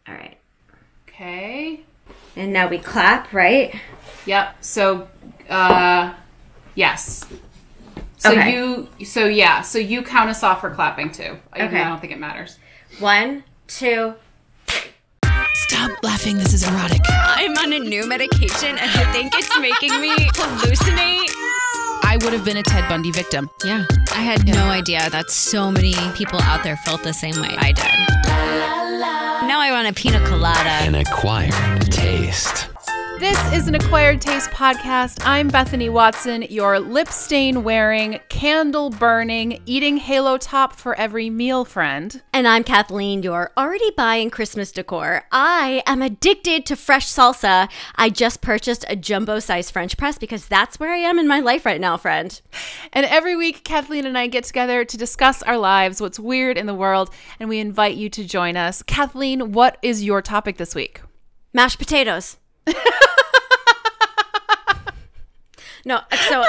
All right. Okay. And now we clap, right? Yep. So, yes. So Okay. So you count us off for clapping too. Okay. I don't think it matters. 1, 2. Stop laughing. This is erotic. I'm on a new medication and I think it's making me hallucinate. I would have been a Ted Bundy victim. Yeah. I had no idea that so many people out there felt the same way I did. Now I want a pina colada. An acquired taste. This is an Acquired Taste podcast. I'm Bethany Watson, your lip stain wearing, candle burning, eating Halo top for every meal friend. And I'm Kathleen, your already buying Christmas decor. I am addicted to fresh salsa. I just purchased a jumbo-sized French press because that's where I am in my life right now, friend. And every week, Kathleen and I get together to discuss our lives, what's weird in the world, and we invite you to join us. Kathleen, what is your topic this week? Mashed potatoes. No, so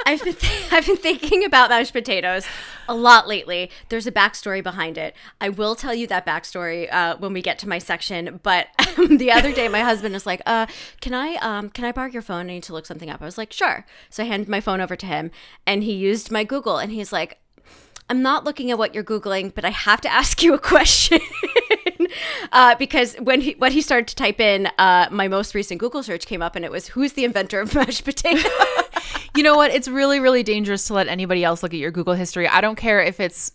I've been thinking about mashed potatoes a lot lately. There's a backstory behind it. I will tell you that backstory when we get to my section. But the other day, my husband was like, "Can I borrow your phone? I need to look something up." I was like, "Sure." So I handed my phone over to him, and he used my Google, and he's like, "I'm not looking at what you're Googling, but I have to ask you a question." Because when he started to type in, my most recent Google search came up, and it was, "Who's the inventor of mashed potatoes?" You know what? It's really, really dangerous to let anybody else look at your Google history. I don't care if it's,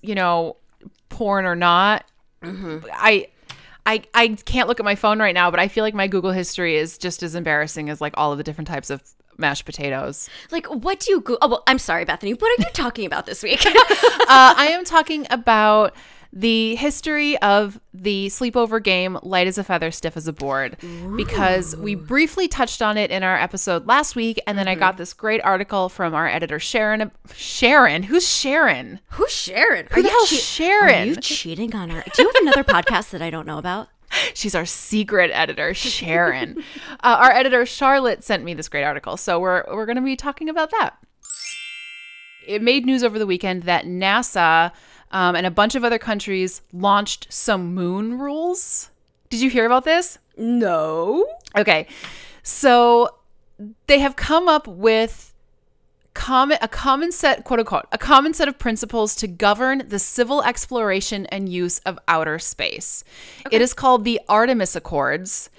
porn or not. Mm-hmm. I can't look at my phone right now, but I feel like my Google history is just as embarrassing as like all of the different types of mashed potatoes. Like, what do you Google? Oh, well, I'm sorry, Bethany. What are you talking about this week? I am talking about the history of the sleepover game Light as a Feather, Stiff as a Board. Ooh. Because we briefly touched on it in our episode last week, and then I got this great article from our editor Sharon. Sharon? Who's Sharon? Who's Sharon? Who the hell's Sharon? Are you cheating on her? Do you have another podcast that I don't know about? She's our secret editor, Sharon. Our editor Charlotte sent me this great article, so we're going to be talking about that. It made news over the weekend that NASA and a bunch of other countries launched some moon rules. Did you hear about this? No. Okay. So they have come up with a common set, quote unquote, a common set of principles to govern the civil exploration and use of outer space. Okay. It is called the Artemis Accords,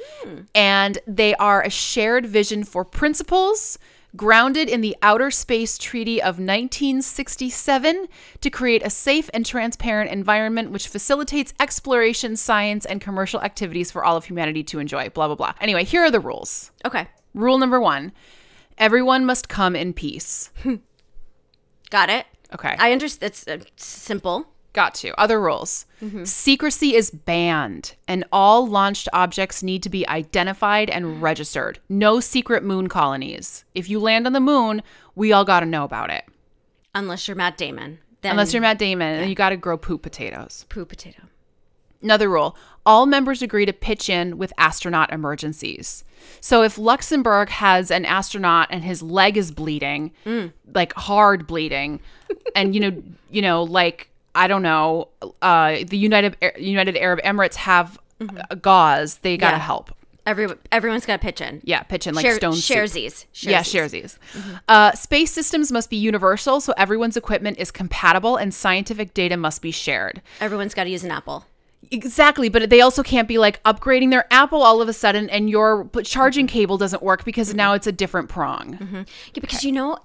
and they are a shared vision for principles grounded in the Outer Space Treaty of 1967 to create a safe and transparent environment which facilitates exploration, science, and commercial activities for all of humanity to enjoy, blah, blah, blah. Anyway, here are the rules. Okay. Rule number 1, everyone must come in peace. Got it. Okay. I understand. It's simple. Got to. Other rules. Mm-hmm. Secrecy is banned, and all launched objects need to be identified and registered. No secret moon colonies. If you land on the moon, we all got to know about it. Unless you're Matt Damon. Unless you're Matt Damon, and you got to grow poop potatoes. Poop potato. Another rule. All members agree to pitch in with astronaut emergencies. So if Luxembourg has an astronaut and his leg is bleeding, like hard bleeding, and, like, I don't know, the United Arab Emirates have a gauze. They got to help. Everyone's got to pitch in. Yeah, pitch in like stone soup. Sharesies. Yeah, sharesies. Mm-hmm. Space systems must be universal, so everyone's equipment is compatible and scientific data must be shared. Everyone's got to use an Apple. Exactly, but they also can't be like upgrading their Apple all of a sudden and your charging cable doesn't work because now it's a different prong. Mm-hmm. Yeah, because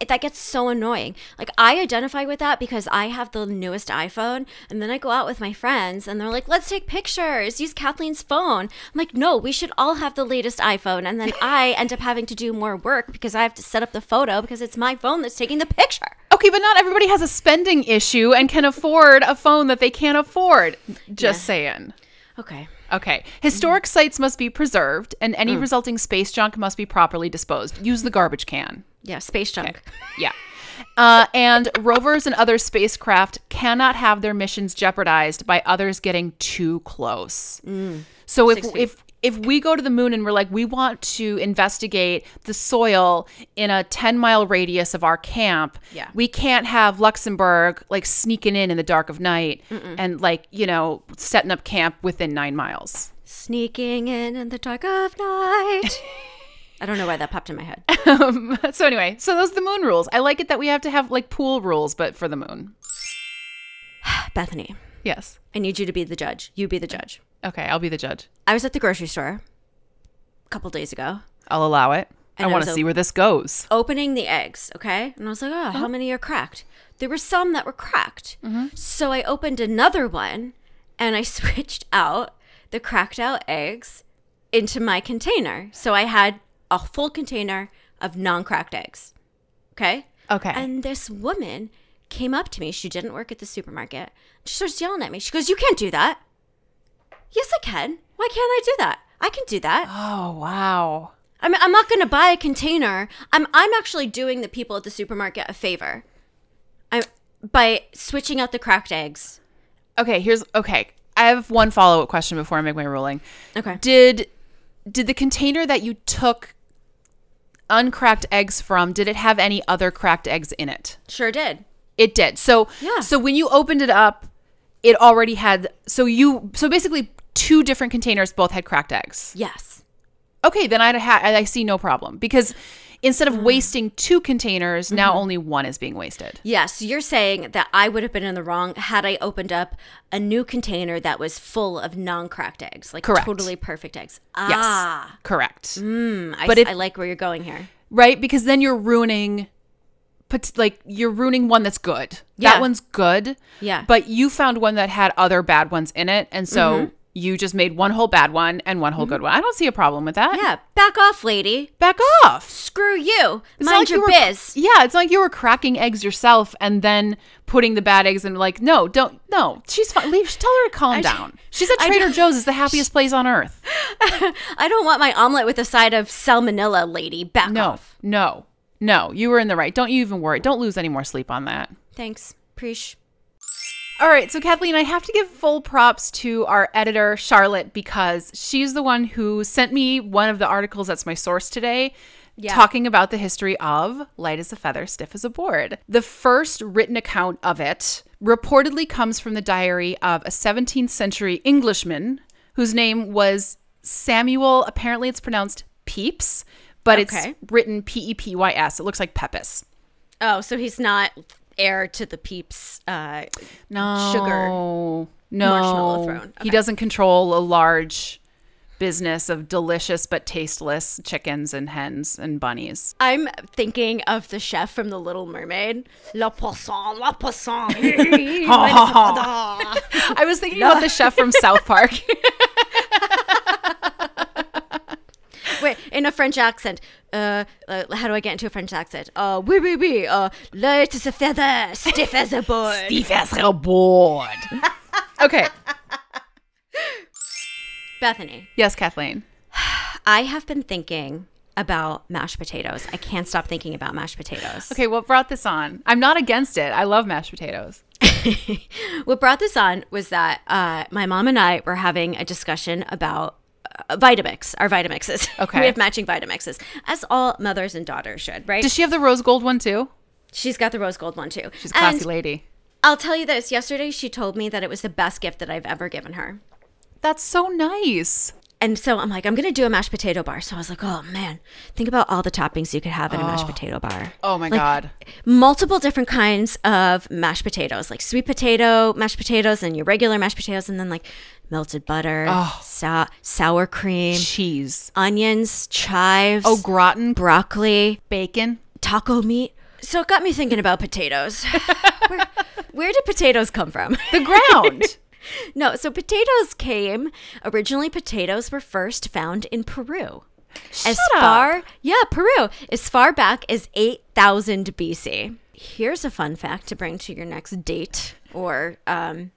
that gets so annoying. Like, I identify with that because I have the newest iPhone, and then I go out with my friends and they're like, "Let's take pictures, use Kathleen's phone." I'm like, "No, we should all have the latest iPhone." And then I end up having to do more work because I have to set up the photo because it's my phone that's taking the picture. Okay, but not everybody has a spending issue and can afford a phone that they can't afford. Just saying. Okay. Historic sites must be preserved, and any resulting space junk must be properly disposed. Use the garbage can. Yeah, space junk. Okay. Yeah. And rovers and other spacecraft cannot have their missions jeopardized by others getting too close. So if we go to the moon and we're like, we want to investigate the soil in a 10-mile radius of our camp, we can't have Luxembourg like sneaking in the dark of night and like, setting up camp within 9 miles. Sneaking in the dark of night. I don't know why that popped in my head. So anyway, so those are the moon rules. I like it that we have to have like pool rules, but for the moon. Bethany. Yes. I need you to be the judge. You be the judge. Okay, I'll be the judge. I was at the grocery store a couple days ago. I'll allow it. And I want to see where this goes. Opening the eggs, okay? And I was like, how many are cracked? There were some that were cracked. So I opened another one and I switched out the cracked out eggs into my container. So I had a full container of non-cracked eggs. Okay? Okay. And this woman came up to me. She didn't work at the supermarket. She starts yelling at me. She goes, "You can't do that." Yes, I can. Why can't I do that? I can do that. Oh, wow. I mean, I'm not going to buy a container. I'm actually doing the people at the supermarket a favor. By switching out the cracked eggs. Okay, I have one follow-up question before I make my ruling. Okay. Did the container that you took uncracked eggs from, did it have any other cracked eggs in it? Sure did. It did. So when you opened it up, it already had so basically 2 different containers both had cracked eggs. Yes. Okay, then I see no problem because instead of wasting 2 containers, now only 1 is being wasted. Yes, you're saying that I would have been in the wrong had I opened up a new container that was full of non-cracked eggs, like Correct. totally perfect eggs. Yes, correct. I like where you're going here. Right, because then you're ruining one that's good. Yeah. That one's good. Yeah. But you found one that had other bad ones in it, and so you just made one whole bad one and one whole good one. I don't see a problem with that. Yeah, back off, lady. Back off. Screw you. It's Mind like your you were- biz. Yeah, it's like you were cracking eggs yourself and then putting the bad eggs in. Like, no, she's fine. Tell her to calm down. She's at Trader Joe's. It's the happiest place on earth. I don't want my omelet with a side of salmonella, lady. Back off. No, you were in the right. Don't you even worry. Don't lose any more sleep on that. Thanks. Preach. All right, so Kathleen, I have to give full props to our editor, Charlotte, because she's the one who sent me one of the articles that's my source today, talking about the history of light as a feather, stiff as a board. The first written account of it reportedly comes from the diary of a 17th century Englishman whose name was Samuel. Apparently it's pronounced Pepys, but it's written P-E-P-Y-S. It looks like Pepys. Oh, so he's not heir to the Peeps sugar No. marshmallow throne. Okay. He doesn't control a large business of delicious but tasteless chickens and hens and bunnies. I'm thinking of the chef from The Little Mermaid. La poisson, la poisson. I was thinking about the chef from South Park. Wait, in a French accent. How do I get into a French accent? Oui. Light as a feather, stiff as a board. Stiff as a board. Okay. Bethany. Yes, Kathleen. I have been thinking about mashed potatoes. I can't stop thinking about mashed potatoes. Okay, what brought this on? I'm not against it. I love mashed potatoes. What brought this on was that my mom and I were having a discussion about Vitamix, our Vitamixes. Okay. We have matching Vitamixes, as all mothers and daughters should, right? Does she have the rose gold one too? She's got the rose gold one too. She's a classy And lady. I'll tell you this. Yesterday, she told me that it was the best gift that I've ever given her. That's so nice. And so I'm like, I'm going to do a mashed potato bar. So I was like, oh, man, think about all the toppings you could have in a mashed potato bar. Oh, my God. Multiple different kinds of mashed potatoes, like sweet potato mashed potatoes and your regular mashed potatoes, and then like melted butter, sour cream, Cheese. onions, chives. Oh, gratin. Broccoli, Bacon. taco meat. So it got me thinking about potatoes. Where did potatoes come from? The ground. No, so originally potatoes were first found in Peru. Shut up. Peru. As far back as 8,000 BC. Here's a fun fact to bring to your next date or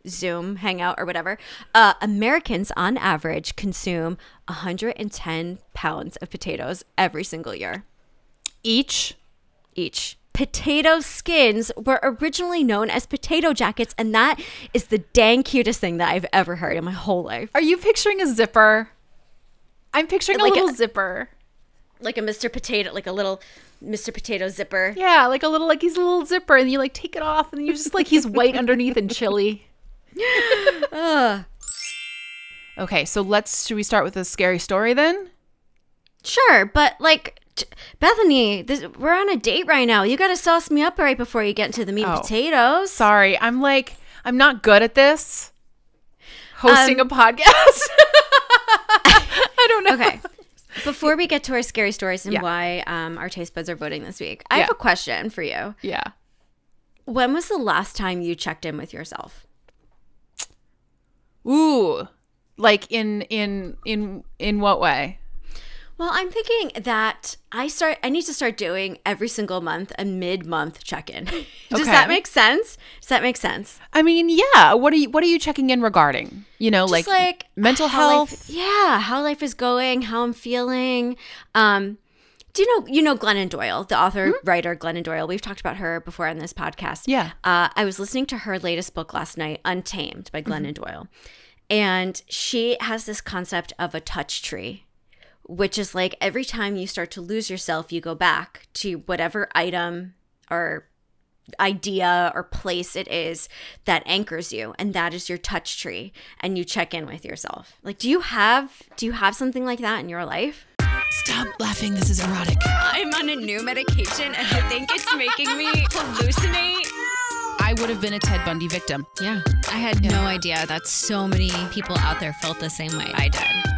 Zoom hangout or whatever. Americans on average consume 110 pounds of potatoes every single year. Each. potato skins were originally known as potato jackets, and that is the dang cutest thing that I've ever heard in my whole life. Are you picturing a zipper? I'm picturing Like a little zipper. Like a Mr. Potato, like a little Mr. Potato zipper. Yeah, like he's a little zipper, and you like take it off, and you're just like he's white underneath and chilly. Okay, so should we start with a scary story then? Sure, but like Bethany, we're on a date right now. You got to sauce me up right before you get into the meat and potatoes. Sorry, I'm not good at this. Hosting a podcast. I don't know. Okay. Before we get to our scary stories and why our taste buds are voting this week, I have a question for you. Yeah. When was the last time you checked in with yourself? Ooh. Like in what way? Well, I'm thinking that I need to start doing every single month a mid-month check-in. Does that make sense? Does that make sense? I mean, yeah. What are you checking in regarding? You know, Just like mental health. How life is going, how I'm feeling. Do you know Glennon Doyle, the author, writer Glennon Doyle? We've talked about her before on this podcast. Yeah. I was listening to her latest book last night, Untamed by Glennon Doyle. And she has this concept of a touch tree, which is like every time you start to lose yourself, you go back to whatever item or idea or place it is that anchors you, and that is your touch tree, and you check in with yourself. Like, do you have something like that in your life? Stop laughing. This is erotic. I'm on a new medication and I think it's making me hallucinate. I would have been a Ted Bundy victim. Yeah. I had no idea that so many people out there felt the same way I did.